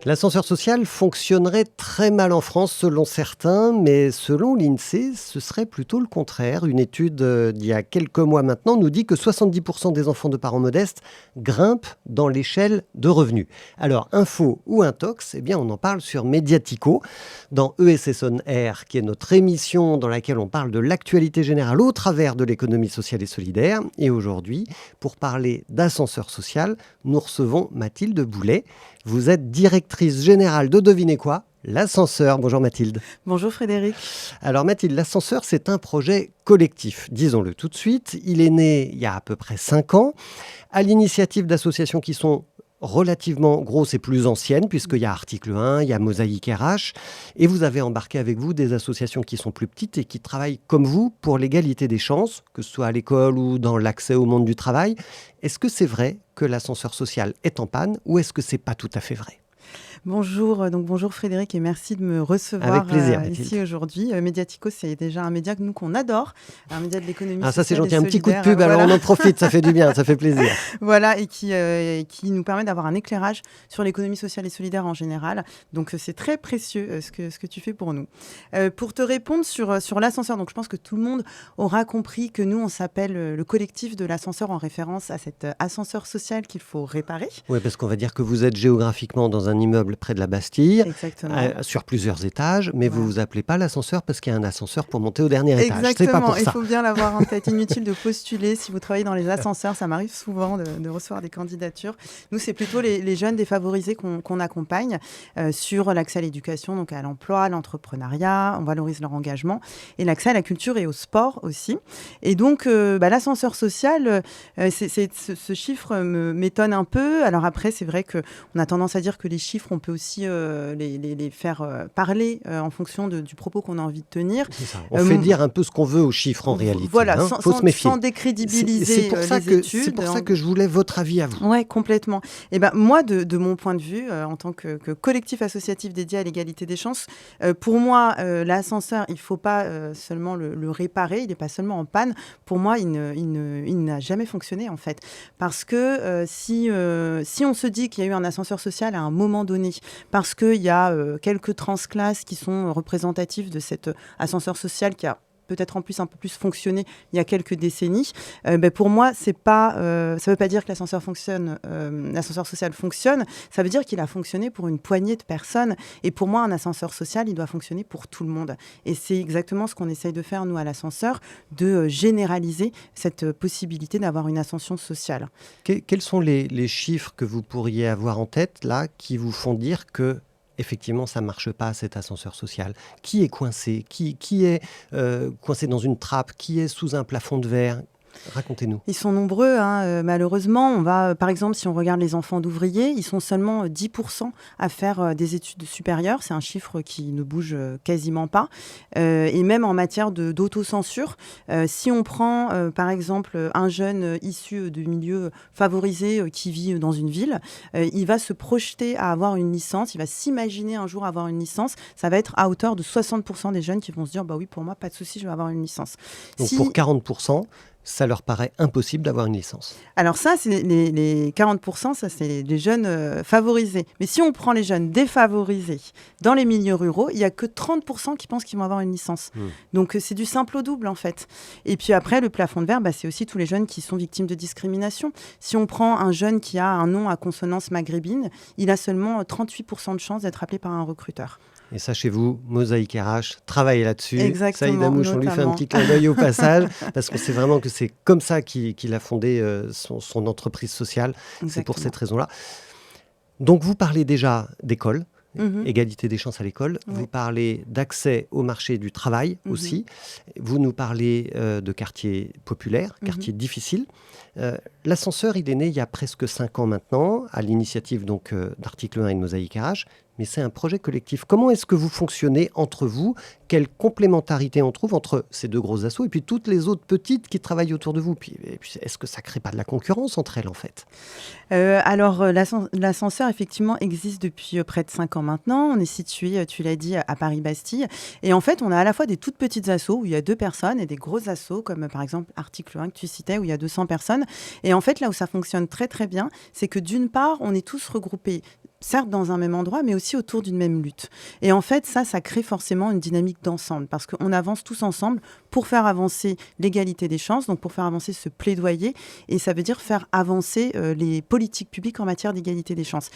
L'ascenseur social fonctionnerait très mal en France selon certains, mais selon l'INSEE, ce serait plutôt le contraire. Une étude d'il y a quelques mois maintenant nous dit que 70% des enfants de parents modestes grimpent dans l'échelle de revenus. Alors, info ou intox, eh bien on en parle sur Mediatico, dans ESS On Air, qui est notre émission dans laquelle on parle de l'actualité générale au travers de l'économie sociale et solidaire. Et aujourd'hui, pour parler d'ascenseur social, nous recevons Mathilde Boulet. Vous êtes directrice générale de devinez quoi ? L'ascenseur. Bonjour Mathilde. Bonjour Frédéric. Alors Mathilde, l'ascenseur, c'est un projet collectif, disons-le tout de suite. Il est né il y a à peu près 5 ans, à l'initiative d'associations qui sont relativement grosses et plus anciennes, puisqu'il y a Article 1, il y a Mosaïque RH, et vous avez embarqué avec vous des associations qui sont plus petites et qui travaillent comme vous pour l'égalité des chances, que ce soit à l'école ou dans l'accès au monde du travail. Est-ce que c'est vrai que l'ascenseur social est en panne ou est-ce que c'est pas tout à fait vrai ? Bonjour Frédéric et merci de me recevoir avec plaisir, ici aujourd'hui. Mediatico, c'est déjà un média qu'on adore, un média de l'économie sociale. Ça c'est gentil, un petit coup de pub, voilà. Alors on en profite, ça fait du bien, ça fait plaisir. Voilà, et qui nous permet d'avoir un éclairage sur l'économie sociale et solidaire en général. Donc c'est très précieux ce que tu fais pour nous. Pour te répondre sur l'ascenseur, donc je pense que tout le monde aura compris que nous on s'appelle le collectif de l'ascenseur en référence à cet ascenseur social qu'il faut réparer. Oui, parce qu'on va dire que vous êtes géographiquement dans un immeuble près de la Bastille, sur plusieurs étages, mais vous ne vous appelez pas l'ascenseur parce qu'il y a un ascenseur pour monter au dernier étage. Exactement, c'est pas pour ça. Il faut bien l'avoir en tête. Inutile de postuler si vous travaillez dans les ascenseurs, ça m'arrive souvent de recevoir des candidatures. Nous, c'est plutôt les jeunes défavorisés qu'on accompagne sur l'accès à l'éducation, donc à l'emploi, à l'entrepreneuriat, on valorise leur engagement, et l'accès à la culture et au sport aussi. Et donc, l'ascenseur social, ce chiffre m'étonne un peu. Alors après, c'est vrai qu'on a tendance à dire que les chiffres, on peut aussi les faire parler en fonction du propos qu'on a envie de tenir. C'est ça. On fait dire un peu ce qu'on veut aux chiffres en réalité. Voilà, faut se méfier. sans décrédibiliser les études. C'est pour ça que je voulais votre avis à vous. Oui, complètement. Et moi, de mon point de vue, en tant que collectif associatif dédié à l'égalité des chances, pour moi, l'ascenseur, il ne faut pas seulement le réparer, il n'est pas seulement en panne. Pour moi, il n'a jamais fonctionné en fait. Parce que si on se dit qu'il y a eu un ascenseur social à un moment donné, parce qu'il y a quelques transclasses qui sont représentatives de cet ascenseur social qui a peut-être en plus un peu plus fonctionné il y a quelques décennies. Pour moi, ça veut pas dire que l'ascenseur social fonctionne. Ça veut dire qu'il a fonctionné pour une poignée de personnes. Et pour moi, un ascenseur social, il doit fonctionner pour tout le monde. Et c'est exactement ce qu'on essaye de faire, nous, à l'ascenseur, de généraliser cette possibilité d'avoir une ascension sociale. Quels sont les chiffres que vous pourriez avoir en tête, là, qui vous font dire que effectivement, ça ne marche pas, cet ascenseur social. Qui est coincé ? Qui est coincé dans une trappe ? Qui est sous un plafond de verre ? Racontez-nous. Ils sont nombreux, malheureusement. Par exemple, si on regarde les enfants d'ouvriers, ils sont seulement 10% à faire des études supérieures. C'est un chiffre qui ne bouge quasiment pas. Et même en matière d'autocensure, si on prend, par exemple, un jeune issu de milieux favorisés qui vit dans une ville, il va se projeter à avoir une licence, il va s'imaginer un jour avoir une licence. Ça va être à hauteur de 60% des jeunes qui vont se dire « oui, pour moi, pas de souci, je vais avoir une licence ». Donc pour 40%, ça leur paraît impossible d'avoir une licence. Alors ça, c'est les 40%, ça c'est les jeunes favorisés. Mais si on prend les jeunes défavorisés dans les milieux ruraux, il n'y a que 30% qui pensent qu'ils vont avoir une licence. Donc c'est du simple au double en fait. Et puis après, le plafond de verre, c'est aussi tous les jeunes qui sont victimes de discrimination. Si on prend un jeune qui a un nom à consonance maghrébine, il a seulement 38% de chances d'être appelé par un recruteur. Et sachez-vous, Mosaïque RH travaille là-dessus. Exactement, Saïd Amouche, on lui fait un petit clin d'œil au passage, parce qu'on sait vraiment que c'est comme ça qu'il a fondé son entreprise sociale. Exactement. C'est pour cette raison-là. Donc vous parlez déjà d'école, égalité des chances à l'école. Oui. Vous parlez d'accès au marché du travail aussi. Vous nous parlez de quartiers populaires, quartiers difficiles. L'ascenseur, il est né il y a presque 5 ans maintenant, à l'initiative donc d'Article 1 et de Mosaïque RH. Mais c'est un projet collectif. Comment est-ce que vous fonctionnez entre vous ? Quelle complémentarité on trouve entre ces deux gros assos et puis toutes les autres petites qui travaillent autour de vous ? Et puis est-ce que ça ne crée pas de la concurrence entre elles, en fait ? Alors, l'ascenseur, effectivement, existe depuis près de 5 ans maintenant. On est situé, tu l'as dit, à Paris-Bastille. Et en fait, on a à la fois des toutes petites assos où il y a 2 personnes et des gros assos, comme par exemple Article 1 que tu citais, où il y a 200 personnes. Et en fait, là où ça fonctionne très, très bien, c'est que d'une part, on est tous regroupés certes dans un même endroit, mais aussi autour d'une même lutte. Et en fait, ça crée forcément une dynamique d'ensemble, parce qu'on avance tous ensemble pour faire avancer l'égalité des chances, donc pour faire avancer ce plaidoyer, et ça veut dire faire avancer les politiques publiques en matière d'égalité des chances.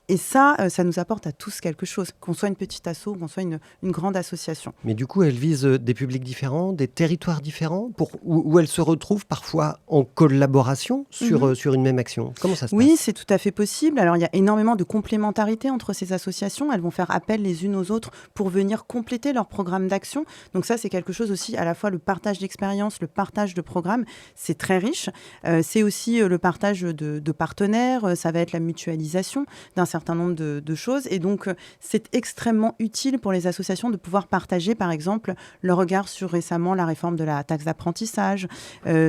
Et ça nous apporte à tous quelque chose, qu'on soit une petite asso, qu'on soit une grande association. Mais du coup, elle vise des publics différents, des territoires différents, où elle se retrouve parfois en collaboration sur une même action. Comment ça se passe ? Oui, c'est tout à fait possible. Alors, il y a énormément de complémentarité entre ces associations. Elles vont faire appel les unes aux autres pour venir compléter leur programme d'action. Donc ça, c'est quelque chose aussi, à la fois le partage d'expérience, le partage de programmes, c'est très riche. C'est aussi le partage de partenaires, ça va être la mutualisation d'un certain nombre de choses. Et donc, c'est extrêmement utile pour les associations de pouvoir partager, par exemple, leur regard sur récemment la réforme de la taxe d'apprentissage,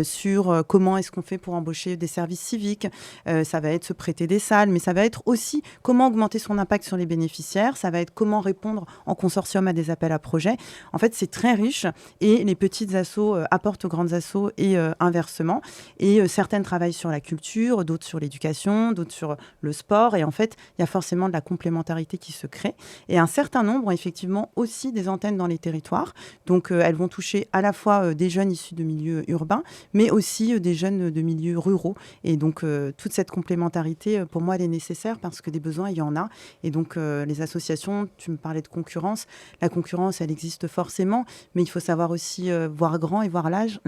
sur comment est-ce qu'on fait pour embaucher des services civiques. Ça va être se prêter des salles, mais ça va être aussi comment augmenter son impact sur les bénéficiaires. Ça va être comment répondre en consortium à des appels à projets. En fait, c'est très riche et les petites assos apportent aux grandes assos et inversement. Et certaines travaillent sur la culture, d'autres sur l'éducation, d'autres sur le sport. Et en fait, il y a forcément de la complémentarité qui se crée. Et un certain nombre ont effectivement aussi des antennes dans les territoires. Donc, elles vont toucher à la fois des jeunes issus de milieux urbains, mais aussi des jeunes de milieux ruraux. Et donc, toute cette complémentarité, pour moi, elle est nécessaire parce que des besoins, il y en a. Et donc, les associations, tu me parlais de concurrence. La concurrence, elle existe forcément, mais il faut savoir aussi voir grand et voir large,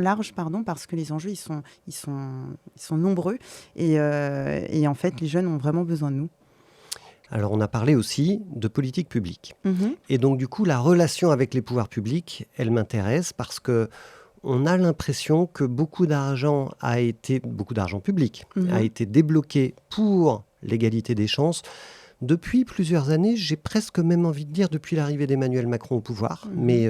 parce que les enjeux, ils sont nombreux. Et en fait, les jeunes ont vraiment besoin de nous. Alors, on a parlé aussi de politique publique. Et donc, du coup, la relation avec les pouvoirs publics, elle m'intéresse parce que on a l'impression que beaucoup d'argent public a été débloqué pour l'égalité des chances depuis plusieurs années. J'ai presque même envie de dire depuis l'arrivée d'Emmanuel Macron au pouvoir, mais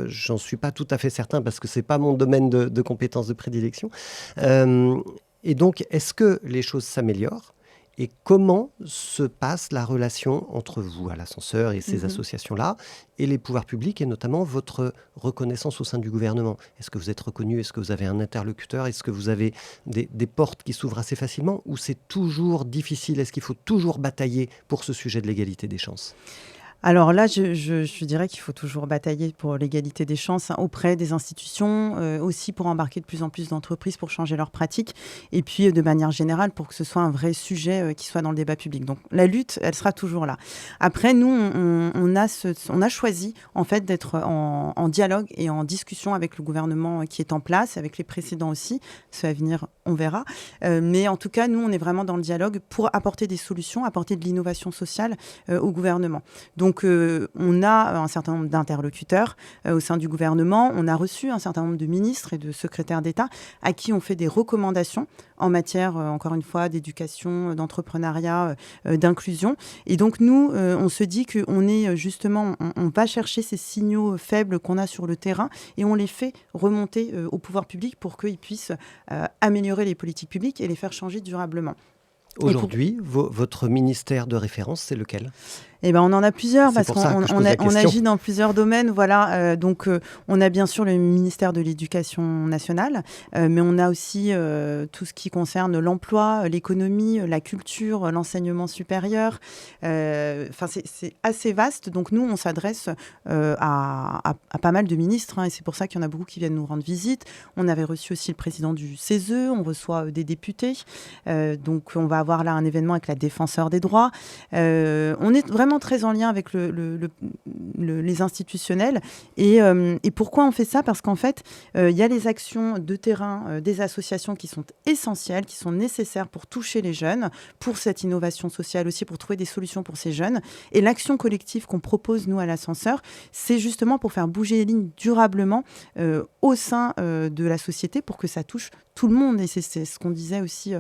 j'en suis pas tout à fait certain parce que c'est pas mon domaine de compétences de prédilection. Et donc, est-ce que les choses s'améliorent ? Et comment se passe la relation entre vous, à l'ascenseur et ces associations-là, et les pouvoirs publics, et notamment votre reconnaissance au sein du gouvernement ? Est-ce que vous êtes reconnu ? Est-ce que vous avez un interlocuteur ? Est-ce que vous avez des portes qui s'ouvrent assez facilement ? Ou c'est toujours difficile ? Est-ce qu'il faut toujours batailler pour ce sujet de l'égalité des chances ? Alors là, je dirais qu'il faut toujours batailler pour l'égalité des chances auprès des institutions, aussi pour embarquer de plus en plus d'entreprises pour changer leurs pratiques, et puis de manière générale pour que ce soit un vrai sujet qui soit dans le débat public. Donc la lutte, elle sera toujours là. Après, nous, on a choisi en fait d'être en dialogue et en discussion avec le gouvernement qui est en place, avec les précédents aussi. Ceux à venir, on verra. Mais en tout cas, nous, on est vraiment dans le dialogue pour apporter des solutions, apporter de l'innovation sociale au gouvernement. Donc, on a un certain nombre d'interlocuteurs au sein du gouvernement. On a reçu un certain nombre de ministres et de secrétaires d'État à qui on fait des recommandations en matière, encore une fois, d'éducation, d'entrepreneuriat, d'inclusion. Et donc, nous, on se dit qu'on est justement, on va chercher ces signaux faibles qu'on a sur le terrain et on les fait remonter au pouvoir public pour qu'ils puissent améliorer les politiques publiques et les faire changer durablement. Aujourd'hui, votre ministère de référence, c'est lequel ? Eh ben, on en a plusieurs parce qu'on agit dans plusieurs domaines. Voilà, donc on a bien sûr le ministère de l'Éducation nationale, mais on a aussi tout ce qui concerne l'emploi, l'économie, la culture, l'enseignement supérieur. Enfin, c'est assez vaste. Donc nous, on s'adresse à pas mal de ministres, et c'est pour ça qu'il y en a beaucoup qui viennent nous rendre visite. On avait reçu aussi le président du CESE, on reçoit des députés. Donc on va avoir là un événement avec la défenseure des droits. On est vraiment très en lien avec les institutionnels. Et pourquoi on fait ça ? Parce qu'en fait, il y a les actions de terrain des associations qui sont essentielles, qui sont nécessaires pour toucher les jeunes, pour cette innovation sociale aussi, pour trouver des solutions pour ces jeunes. Et l'action collective qu'on propose, nous, à l'ascenseur, c'est justement pour faire bouger les lignes durablement au sein de la société pour que ça touche tout le monde. Et c'est ce qu'on disait aussi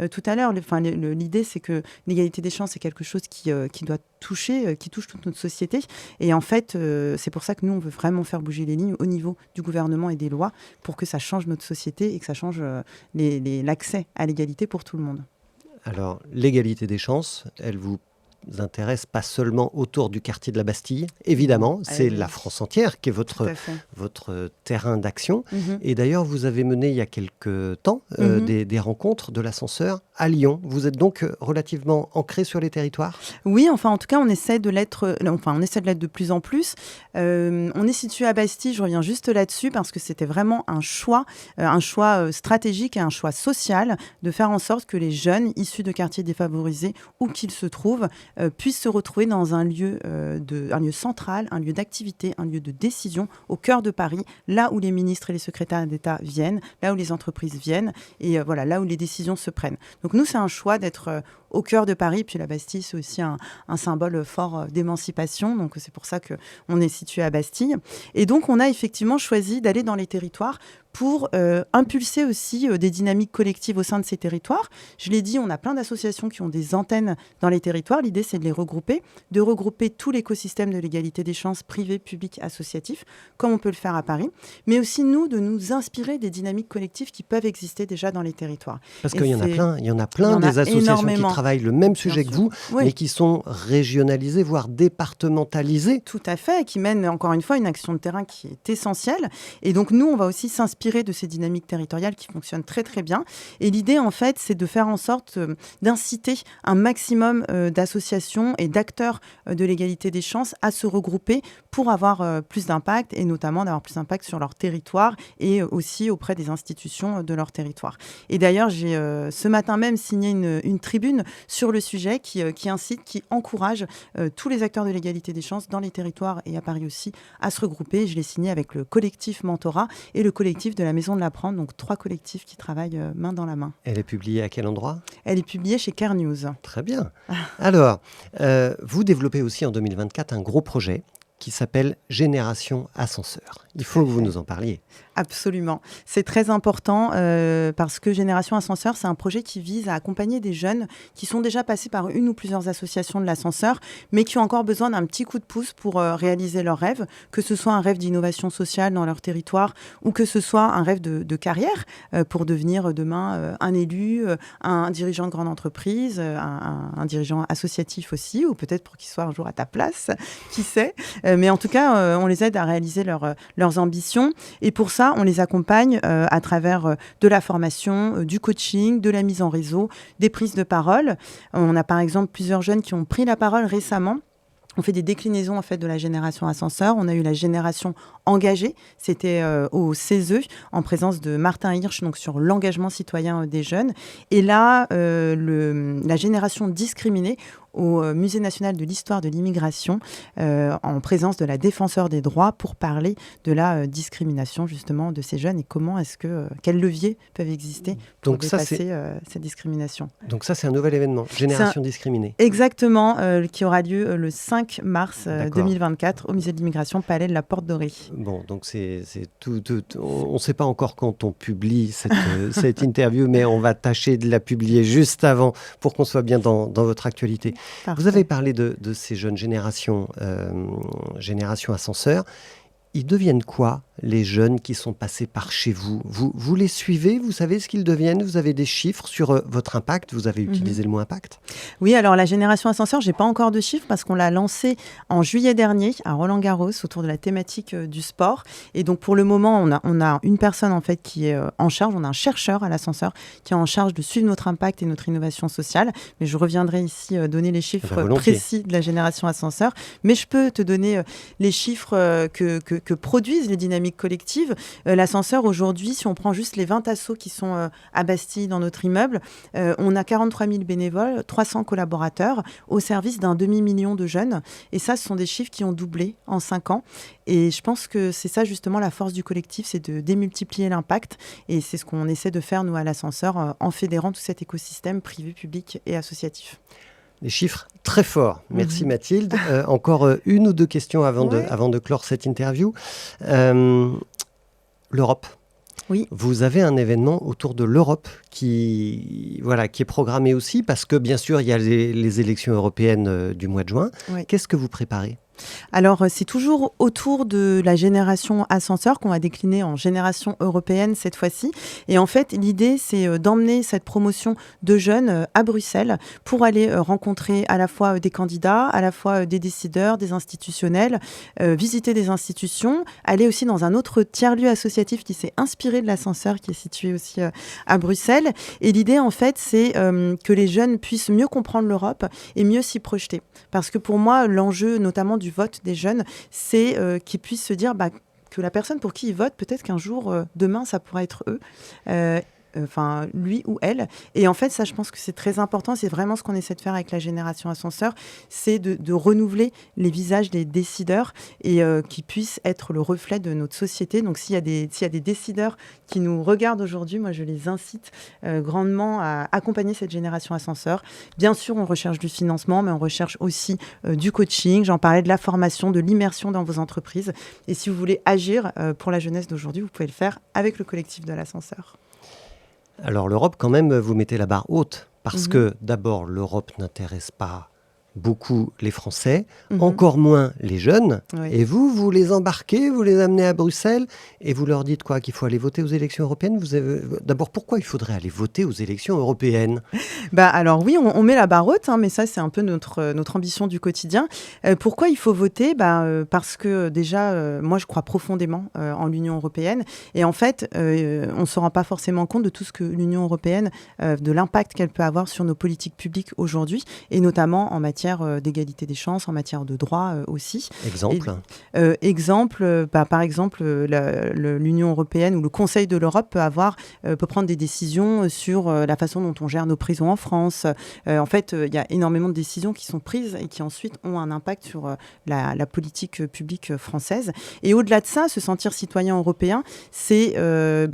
tout à l'heure. L'idée, c'est que l'égalité des chances, c'est quelque chose qui doit toucher, qui touche toute notre société. Et en fait, c'est pour ça que nous, on veut vraiment faire bouger les lignes au niveau du gouvernement et des lois pour que ça change notre société et que ça change l'accès à l'égalité pour tout le monde. Alors, l'égalité des chances, elle vous intéresse pas seulement autour du quartier de la Bastille, évidemment, c'est la France entière qui est votre terrain d'action. Et d'ailleurs, vous avez mené il y a quelques temps des rencontres de l'ascenseur à Lyon. Vous êtes donc relativement ancré sur les territoires ? Oui, enfin en tout cas on essaie de l'être de plus en plus. On est situé à Bastille, je reviens juste là-dessus parce que c'était vraiment un choix stratégique et un choix social de faire en sorte que les jeunes issus de quartiers défavorisés, où qu'ils se trouvent, puissent se retrouver dans un lieu central, un lieu d'activité, un lieu de décision au cœur de Paris, là où les ministres et les secrétaires d'État viennent, là où les entreprises viennent et là où les décisions se prennent. Donc nous, c'est un choix d'être au cœur de Paris. Puis la Bastille, c'est aussi un symbole fort d'émancipation. Donc c'est pour ça qu'on est situé à Bastille. Et donc on a effectivement choisi d'aller dans les territoires pour impulser aussi des dynamiques collectives au sein de ces territoires. Je l'ai dit, on a plein d'associations qui ont des antennes dans les territoires. L'idée, c'est de regrouper tout l'écosystème de l'égalité des chances privé, public, associatif, comme on peut le faire à Paris. Mais aussi, nous, de nous inspirer des dynamiques collectives qui peuvent exister déjà dans les territoires. Parce qu'il y en a plein des associations qui travaillent le même sujet que vous, mais qui sont régionalisées, voire départementalisées. Tout à fait, qui mènent encore une fois une action de terrain qui est essentielle. Et donc, nous, on va aussi s'inspirer de ces dynamiques territoriales qui fonctionnent très très bien. Et l'idée, en fait, c'est de faire en sorte d'inciter un maximum d'associations et d'acteurs de l'égalité des chances à se regrouper pour avoir plus d'impact et notamment d'avoir plus d'impact sur leur territoire et aussi auprès des institutions de leur territoire. Et d'ailleurs, j'ai ce matin même signé une tribune sur le sujet qui incite, qui encourage tous les acteurs de l'égalité des chances dans les territoires et à Paris aussi à se regrouper. Je l'ai signé avec le collectif Mentorat et le collectif de la Maison de l'Apprendre, donc 3 collectifs qui travaillent main dans la main. Elle est publiée à quel endroit ? Elle est publiée chez Care News. Très bien. Alors, vous développez aussi en 2024 un gros projet qui s'appelle Génération Ascenseur. Il faut que vous nous en parliez. Absolument. C'est très important parce que Génération Ascenseur, c'est un projet qui vise à accompagner des jeunes qui sont déjà passés par une ou plusieurs associations de l'ascenseur, mais qui ont encore besoin d'un petit coup de pouce pour réaliser leurs rêves, que ce soit un rêve d'innovation sociale dans leur territoire ou que ce soit un rêve de carrière pour devenir demain un élu, un dirigeant de grande entreprise, un dirigeant associatif aussi, ou peut-être pour qu'il soit un jour à ta place, qui sait. Mais en tout cas, on les aide à réaliser leurs ambitions. Et pour ça, on les accompagne à travers de la formation, du coaching, de la mise en réseau, des prises de parole. On a par exemple plusieurs jeunes qui ont pris la parole récemment. On fait des déclinaisons en fait de la génération ascenseur. On a eu la génération engagée, c'était au CESE, en présence de Martin Hirsch, donc sur l'engagement citoyen des jeunes. Et là, la génération discriminée au Musée national de l'histoire de l'immigration, en présence de la défenseure des droits, pour parler de la discrimination justement de ces jeunes et comment quels leviers peuvent exister pour dépasser cette discrimination. Donc ça, c'est un nouvel événement, Génération discriminée. Exactement, qui aura lieu le 5 mars 2024 au Musée de l'immigration, Palais de la Porte Dorée. Bon, donc c'est tout. On ne sait pas encore quand on publie cette interview, mais on va tâcher de la publier juste avant pour qu'on soit bien dans votre actualité. Parfait. Vous avez parlé de ces jeunes générations ascenseurs. Ils deviennent quoi, les jeunes qui sont passés par chez vous ? Vous les suivez ? Vous savez ce qu'ils deviennent ? Vous avez des chiffres sur votre impact ? Vous avez utilisé le mot impact ? Oui, alors la génération ascenseur, je n'ai pas encore de chiffres parce qu'on l'a lancé en juillet dernier à Roland-Garros autour de la thématique du sport. Et donc pour le moment, on a une personne en fait qui est en charge, on a un chercheur à l'ascenseur qui est en charge de suivre notre impact et notre innovation sociale. Mais je reviendrai ici donner les chiffres précis de la génération ascenseur. Mais je peux te donner les chiffres que produisent les dynamiques collectives. L'ascenseur, aujourd'hui, si on prend juste les 20 assos qui sont à Bastille, dans notre immeuble, on a 43 000 bénévoles, 300 collaborateurs au service d'un demi-million de jeunes. Et ça, ce sont des chiffres qui ont doublé en 5 ans. Et je pense que c'est ça, justement, la force du collectif, c'est de démultiplier l'impact. Et c'est ce qu'on essaie de faire, nous, à l'ascenseur, en fédérant tout cet écosystème privé, public et associatif. Des chiffres très forts. Merci Mathilde. Encore une ou deux questions avant de clore cette interview. L'Europe. Oui. Vous avez un événement autour de l'Europe qui est programmé aussi parce que bien sûr il y a les élections européennes du mois de juin. Oui. Qu'est-ce que vous préparez ? Alors, c'est toujours autour de la génération ascenseur qu'on va décliner en génération européenne cette fois-ci. Et en fait, l'idée, c'est d'emmener cette promotion de jeunes à Bruxelles pour aller rencontrer à la fois des candidats, à la fois des décideurs, des institutionnels, visiter des institutions, aller aussi dans un autre tiers-lieu associatif qui s'est inspiré de l'ascenseur, qui est situé aussi à Bruxelles. Et l'idée, en fait, c'est que les jeunes puissent mieux comprendre l'Europe et mieux s'y projeter. Parce que pour moi, l'enjeu, notamment du vote des jeunes, c'est qu'ils puissent se dire que la personne pour qui ils votent, peut-être qu'un jour, demain, ça pourra être eux. Lui ou elle. Et en fait, ça, je pense que c'est très important. C'est vraiment ce qu'on essaie de faire avec la génération ascenseur, c'est de renouveler les visages des décideurs et qui puissent être le reflet de notre société. Donc, s'il y a des décideurs qui nous regardent aujourd'hui, moi, je les incite grandement à accompagner cette génération ascenseur. Bien sûr, on recherche du financement, mais on recherche aussi du coaching. J'en parlais de la formation, de l'immersion dans vos entreprises. Et si vous voulez agir pour la jeunesse d'aujourd'hui, vous pouvez le faire avec le collectif de l'ascenseur. Alors l'Europe, quand même, vous mettez la barre haute, parce que d'abord, l'Europe n'intéresse pas beaucoup les Français, encore moins les jeunes. Oui. Et vous les embarquez, vous les amenez à Bruxelles, et vous leur dites quoi? Qu'il faut aller voter aux élections européennes? D'abord, pourquoi il faudrait aller voter aux élections européennes? Alors oui, on met la barre haute, mais ça, c'est un peu notre ambition du quotidien. Pourquoi il faut voter? Parce que déjà, moi, je crois profondément en l'Union européenne. Et en fait, on ne se rend pas forcément compte de tout ce que l'Union européenne, de l'impact qu'elle peut avoir sur nos politiques publiques aujourd'hui, et notamment en matière d'égalité des chances, en matière de droit aussi. Exemple Par exemple, l'Union européenne ou le Conseil de l'Europe peut prendre des décisions sur la façon dont on gère nos prisons en France. En fait, il y a énormément de décisions qui sont prises et qui ensuite ont un impact sur la politique publique française. Et au-delà de ça, se sentir citoyen européen, c'est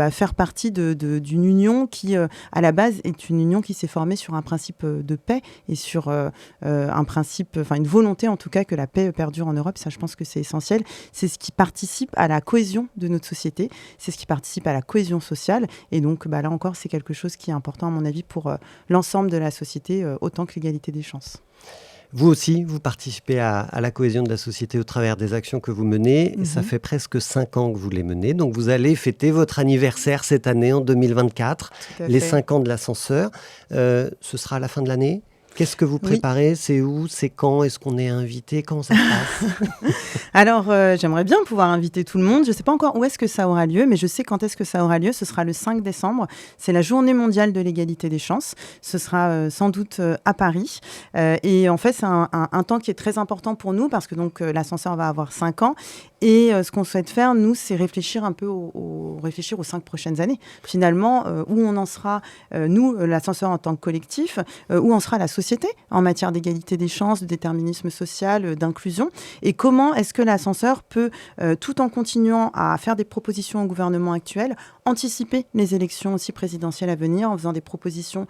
faire partie d'une union qui, à la base, est une union qui s'est formée sur un principe de paix et sur une volonté en tout cas que la paix perdure en Europe. Ça, je pense que c'est essentiel. C'est ce qui participe à la cohésion de notre société, c'est ce qui participe à la cohésion sociale. Et donc là encore, c'est quelque chose qui est important à mon avis pour l'ensemble de la société, autant que l'égalité des chances. Vous aussi, vous participez à la cohésion de la société au travers des actions que vous menez. Et ça fait presque 5 ans que vous les menez. Donc vous allez fêter votre anniversaire cette année, en 2024, les 5 ans de l'ascenseur. Ce sera à la fin de l'année ? Qu'est-ce que vous préparez? Oui. C'est où? C'est quand? Est-ce qu'on est invité? Comment ça se passe? Alors, j'aimerais bien pouvoir inviter tout le monde. Je ne sais pas encore où est-ce que ça aura lieu, mais je sais quand est-ce que ça aura lieu. Ce sera le 5 décembre. C'est la Journée mondiale de l'égalité des chances. Ce sera sans doute à Paris. Et en fait, c'est un temps qui est très important pour nous parce que l'ascenseur va avoir 5 ans. Et ce qu'on souhaite faire, nous, c'est réfléchir un peu réfléchir aux 5 prochaines années. Finalement, où on en sera, nous, l'ascenseur en tant que collectif, où en sera la société en matière d'égalité des chances, de déterminisme social, d'inclusion. Et comment est-ce que l'ascenseur peut, tout en continuant à faire des propositions au gouvernement actuel, anticiper les élections aussi présidentielles à venir en faisant des propositions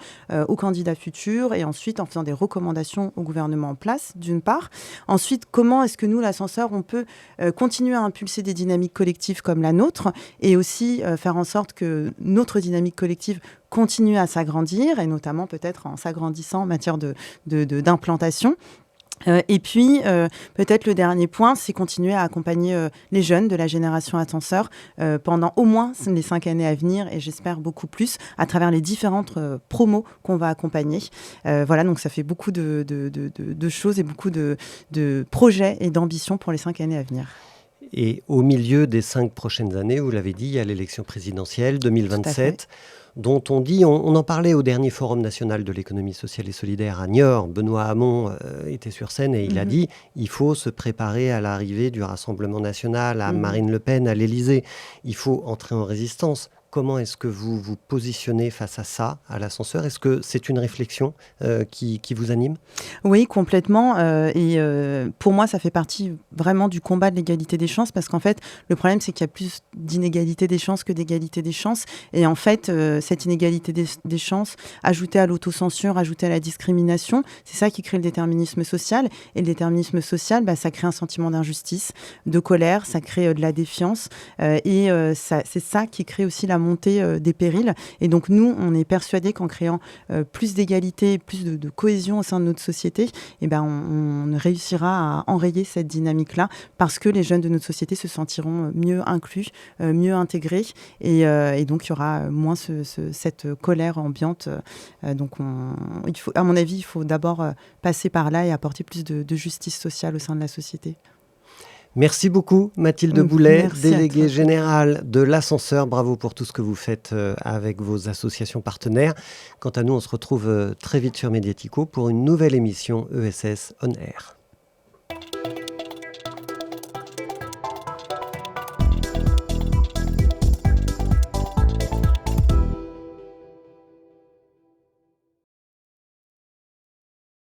aux candidats futurs et ensuite en faisant des recommandations au gouvernement en place, d'une part. Ensuite, comment est-ce que nous, l'ascenseur, on peut continuer à impulser des dynamiques collectives comme la nôtre et aussi faire en sorte que notre dynamique collective continue à s'agrandir et notamment peut-être en s'agrandissant en matière d'implantation. Et puis, peut-être le dernier point, c'est continuer à accompagner les jeunes de la génération ascenseur pendant au moins les 5 années à venir et j'espère beaucoup plus à travers les différentes promos qu'on va accompagner. Voilà, donc ça fait beaucoup de choses et beaucoup de projets et d'ambitions pour les 5 années à venir. Et au milieu des 5 prochaines années, vous l'avez dit, il y a l'élection présidentielle 2027. Dont on dit, on en parlait au dernier Forum national de l'économie sociale et solidaire à Niort. Benoît Hamon était sur scène et il a dit il faut se préparer à l'arrivée du Rassemblement national, à Marine Le Pen, à l'Élysée. Il faut entrer en résistance. Comment est-ce que vous vous positionnez face à ça, à l'ascenseur? Est-ce que c'est une réflexion qui vous anime? Oui, complètement. Pour moi, ça fait partie vraiment du combat de l'égalité des chances parce qu'en fait, le problème, c'est qu'il y a plus d'inégalité des chances que d'égalité des chances. Et en fait, cette inégalité des chances, ajoutée à l'autocensure, ajoutée à la discrimination, c'est ça qui crée le déterminisme social. Et le déterminisme social, ça crée un sentiment d'injustice, de colère, ça crée de la défiance. C'est ça qui crée aussi la montée des périls. Et donc nous, on est persuadés qu'en créant plus d'égalité, plus de cohésion au sein de notre société, on réussira à enrayer cette dynamique-là parce que les jeunes de notre société se sentiront mieux inclus, mieux intégrés et donc il y aura moins cette colère ambiante. Donc à mon avis, il faut d'abord passer par là et apporter plus de justice sociale au sein de la société. Merci beaucoup Mathilde Boulet, déléguée générale de l'Ascenseur. Bravo pour tout ce que vous faites avec vos associations partenaires. Quant à nous, on se retrouve très vite sur Mediatico pour une nouvelle émission ESS On Air.